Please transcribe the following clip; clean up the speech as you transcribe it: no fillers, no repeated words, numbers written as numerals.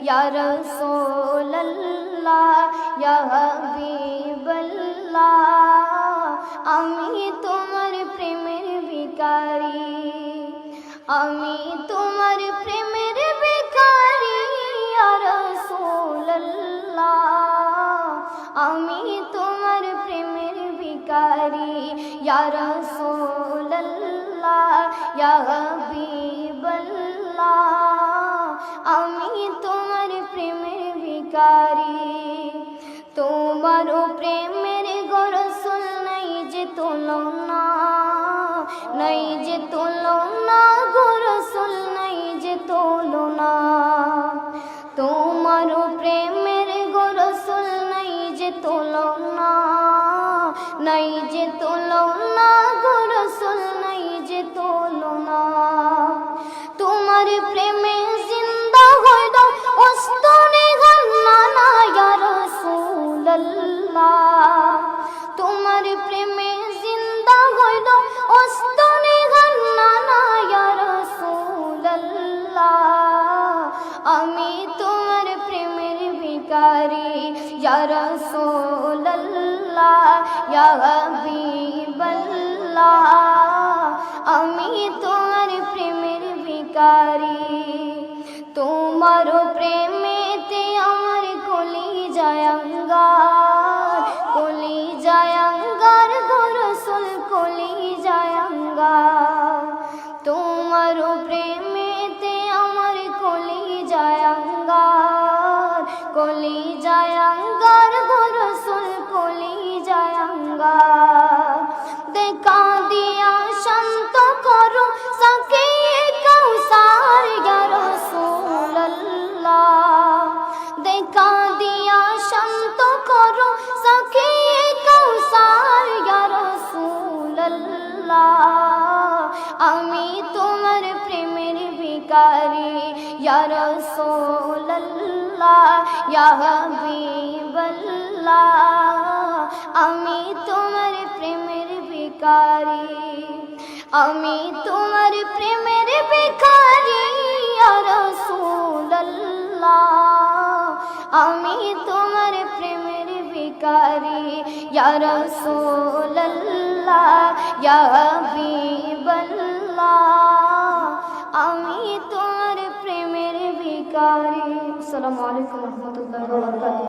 ইয়া রাসূলুল্লাহ ইয়া হাবিবাল্লাহ আমি তোমার প্রেমের ভিখারি আমি তোমার প্রেমের ভিখারি ইয়া রাসূলুল্লাহ আমি তোমার প্রেমের ভিখারি ইয়া রাসূলুল্লাহ ইয়া হাবিবাল্লাহ আমি তোমার প্রেমের ভিখারি তোমার প্রেমের রাসূল নাই যে তুলনা নাই যে তুলনা গো রাসূল নাই যে তুলনা তোমার প্রেমের রাসূল নাই যে তুলনা নাই যে তুলনা গো রাসূল নাই যে তুলনা তোমার প্রেমে জিন্দা হয়ে দাও ওস্তনে গান্না ইয়া রাসূলুল্লাহ তোমার প্রেমে জিন্দা হয়ে দাও ওস্তনে গান্না ইয়া রাসূলুল্লাহ আমি তোমার প্রেমের ভিখারি ইয়া রাসূলুল্লাহ ইয়া হাবিবাল্লাহ আমি তোমার প্রেমের ভিখারি তোমার প্রেমেতে আমার কলিজা আঙ্গার গো রাসূল কলিজা আঙ্গার তোমার প্রেমেতে আমার কলিজা আঙ্গার গো রাসূল কলিজা আঙ্গার দেখা দিয়া শান্ত করো সাকিয়ে কাউসার ইয়া রাসূলুল্লাহ দেখা দিয়া শান্ত করো সাকিয়ে কাউসার ইয়া রাসূলুল্লাহ আমি তোমার প্রেমের ভিখারি ইয়া রাসূলুল্লাহ ইয়া হাবিবাল্লাহ আমি তোমার প্রেমের ভিখারি আমি তোমার প্রেমের ভিখারি ইয়া রাসূলুল্লাহ আমি তোমার প্রেমের ভিখারি ইয়া রাসূলুল্লাহ ইয়া হাবিবাল্লাহ আমি তোমার প্রেমের ভিখারি। আসসালামু আলাইকুম ওয়া রাহমাতুল্লাহি ওয়া বারাকাতুহু।